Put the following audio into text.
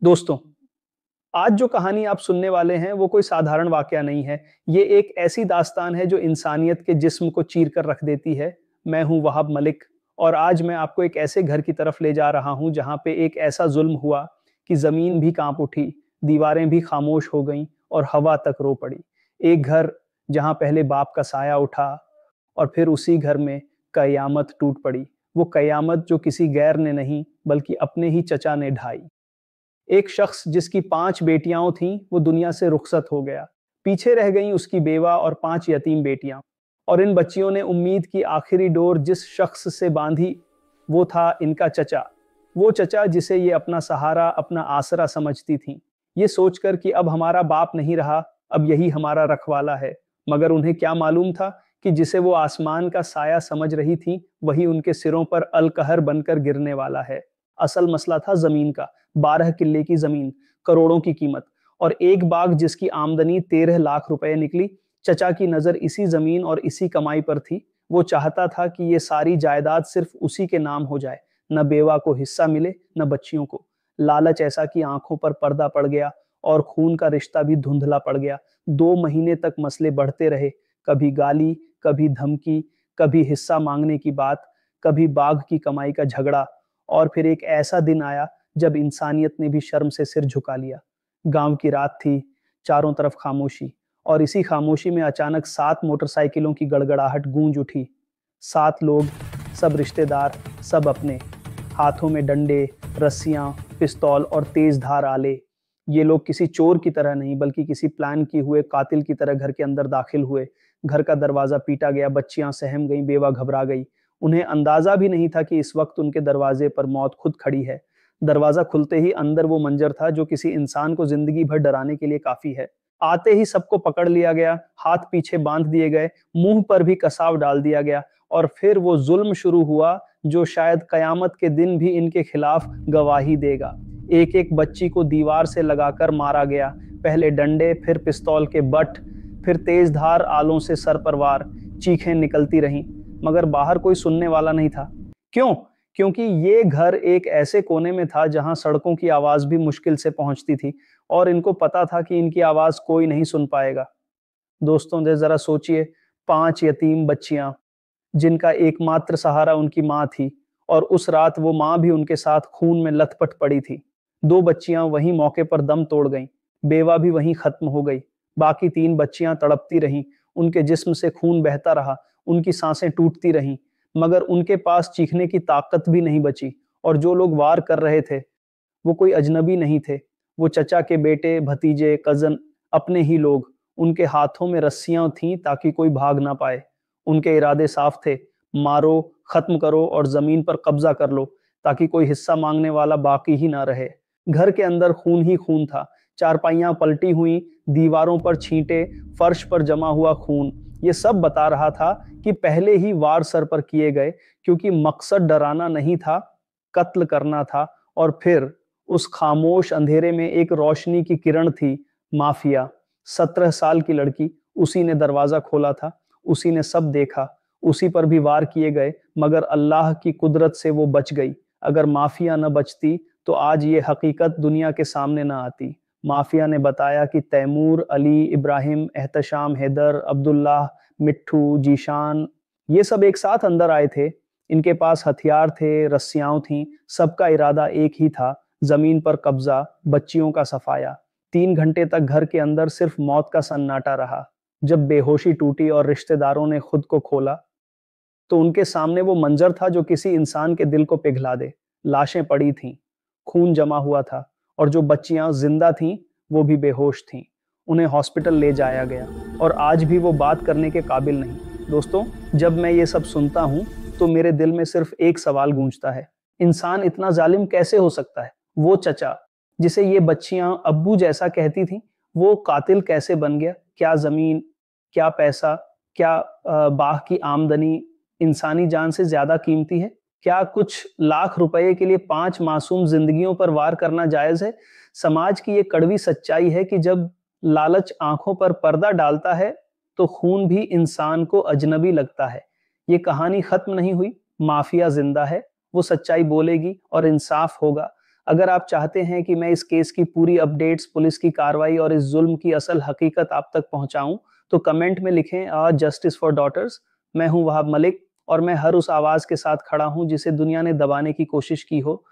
दोस्तों, आज जो कहानी आप सुनने वाले हैं वो कोई साधारण वाकया नहीं है। ये एक ऐसी दास्तान है जो इंसानियत के जिस्म को चीर कर रख देती है। मैं हूं वहाब मलिक और आज मैं आपको एक ऐसे घर की तरफ ले जा रहा हूं जहां पे एक ऐसा जुल्म हुआ कि जमीन भी कांप उठी, दीवारें भी खामोश हो गईं और हवा तक रो पड़ी। एक घर जहां पहले बाप का साया उठा और फिर उसी घर में कयामत टूट पड़ी। वो कयामत जो किसी गैर ने नहीं बल्कि अपने ही चचा ने ढाई। एक शख्स जिसकी 5 बेटियां थीं वो दुनिया से रुखसत हो गया। पीछे रह गईं उसकी बेवा और 5 यतीम बेटियां। और इन बच्चियों ने उम्मीद की आखिरी डोर जिस शख्स से बांधी वो था इनका चचा। वो चचा जिसे ये अपना सहारा, अपना आसरा समझती थीं। ये सोचकर कि अब हमारा बाप नहीं रहा, अब यही हमारा रखवाला है। मगर उन्हें क्या मालूम था कि जिसे वो आसमान का साया समझ रही थी वही उनके सिरों पर अलकहर बनकर गिरने वाला है। असल मसला था जमीन का। 12 किल्ले की जमीन, करोड़ों की कीमत और एक बाग जिसकी आमदनी 13 लाख रुपए निकली। चचा की नजर इसी जमीन और इसी कमाई पर थी। वो चाहता था कि ये सारी जायदाद सिर्फ उसी के नाम हो जाए, न बेवा को हिस्सा मिले न बच्चियों को। लालच ऐसा कि आंखों पर पर्दा पड़ गया और खून का रिश्ता भी धुंधला पड़ गया। 2 महीने तक मसले बढ़ते रहे, कभी गाली, कभी धमकी, कभी हिस्सा मांगने की बात, कभी बाग की कमाई का झगड़ा। और फिर एक ऐसा दिन आया जब इंसानियत ने भी शर्म से सिर झुका लिया। गांव की रात थी, चारों तरफ खामोशी और इसी खामोशी में अचानक 7 मोटरसाइकिलों की गड़गड़ाहट गूंज उठी। 7 लोग, सब रिश्तेदार, सब अपने। हाथों में डंडे, रस्सियां, पिस्तौल और तेज धार आले। ये लोग किसी चोर की तरह नहीं बल्कि किसी प्लान किए हुए कातिल की तरह घर के अंदर दाखिल हुए। घर का दरवाजा पीटा गया, बच्चियां सहम गईं, बेवा घबरा गई। उन्हें अंदाजा भी नहीं था कि इस वक्त उनके दरवाजे पर मौत खुद खड़ी है। दरवाजा खुलते ही अंदर वो मंजर था जो किसी इंसान को जिंदगी भर डराने के लिए काफी है। आते ही सबको पकड़ लिया गया, हाथ पीछे बांध दिए गए, मुंह पर भी कसाव डाल दिया गया और फिर वो जुल्म शुरू हुआ जो शायद कयामत के दिन भी इनके खिलाफ गवाही देगा। एक एक बच्ची को दीवार से लगाकर मारा गया। पहले डंडे, फिर पिस्तौल के बट, फिर तेज धार आलों से सर पर वार। चीखें निकलती रहीं मगर बाहर कोई सुनने वाला नहीं था। क्यों? क्योंकि ये घर एक ऐसे कोने में था जहां सड़कों की आवाज भी मुश्किल से पहुंचती थी और इनको पता था कि इनकी आवाज कोई नहीं सुन पाएगा। दोस्तों, जरा सोचिए, 5 यतीम बच्चियां जिनका एकमात्र सहारा उनकी माँ थी और उस रात वो माँ भी उनके साथ खून में लथपथ पड़ी थी। 2 बच्चियां वहीं मौके पर दम तोड़ गईं, बेवा भी वहीं खत्म हो गई। बाकी 3 बच्चियां तड़पती रहीं, उनके जिस्म से खून बहता रहा, उनकी सांसें टूटती रहीं, मगर उनके पास चीखने की ताकत भी नहीं बची। और जो लोग वार कर रहे थे वो कोई अजनबी नहीं थे, वो चचा के बेटे, भतीजे, कजन, अपने ही लोग। उनके हाथों में रस्सियां थीं ताकि कोई भाग ना पाए। उनके इरादे साफ थे, मारो, खत्म करो और जमीन पर कब्जा कर लो ताकि कोई हिस्सा मांगने वाला बाकी ही ना रहे। घर के अंदर खून ही खून था। चारपाइयां पलटी हुई, दीवारों पर छींटे, फर्श पर जमा हुआ खून। ये सब बता रहा था कि पहले ही वार सर पर किए गए, क्योंकि मकसद डराना नहीं था, कत्ल करना था। और फिर उस खामोश अंधेरे में एक रोशनी की किरण थी, माफिया। 17 साल की लड़की, उसी ने दरवाजा खोला था, उसी ने सब देखा, उसी पर भी वार किए गए, मगर अल्लाह की कुदरत से वो बच गई। अगर माफिया न बचती तो आज ये हकीकत दुनिया के सामने न आती। माफिया ने बताया कि तैमूर, अली, इब्राहिम, एहतशाम, हैदर, अब्दुल्लाह, मिट्ठू, जीशान, ये सब एक साथ अंदर आए थे। इनके पास हथियार थे, रस्सियां थीं, सबका इरादा एक ही था, जमीन पर कब्जा, बच्चियों का सफाया। 3 घंटे तक घर के अंदर सिर्फ मौत का सन्नाटा रहा। जब बेहोशी टूटी और रिश्तेदारों ने खुद को खोला तो उनके सामने वो मंजर था जो किसी इंसान के दिल को पिघला दे। लाशें पड़ी थीं, खून जमा हुआ था और जो बच्चियां जिंदा थीं वो भी बेहोश थीं। उन्हें हॉस्पिटल ले जाया गया और आज भी वो बात करने के काबिल नहीं। दोस्तों, जब मैं ये सब सुनता हूं तो मेरे दिल में सिर्फ एक सवाल गूंजता है, इंसान इतना जालिम कैसे हो सकता है? वो चचा जिसे ये बच्चियां अब्बू जैसा कहती थीं, वो कातिल कैसे बन गया? क्या जमीन, क्या पैसा, क्या बाह की आमदनी इंसानी जान से ज्यादा कीमती है? क्या कुछ लाख रुपए के लिए 5 मासूम जिंदगियों पर वार करना जायज है? समाज की ये कड़वी सच्चाई है कि जब लालच आंखों पर पर्दा डालता है तो खून भी इंसान को अजनबी लगता है। ये कहानी खत्म नहीं हुई, माफिया जिंदा है, वो सच्चाई बोलेगी और इंसाफ होगा। अगर आप चाहते हैं कि मैं इस केस की पूरी अपडेट्स, पुलिस की कार्रवाई और इस जुल्म की असल हकीकत आप तक पहुंचाऊं, तो कमेंट में लिखें जस्टिस फॉर डॉटर्स। मैं हूं वहाब मलिक और मैं हर उस आवाज के साथ खड़ा हूं जिसे दुनिया ने दबाने की कोशिश की हो,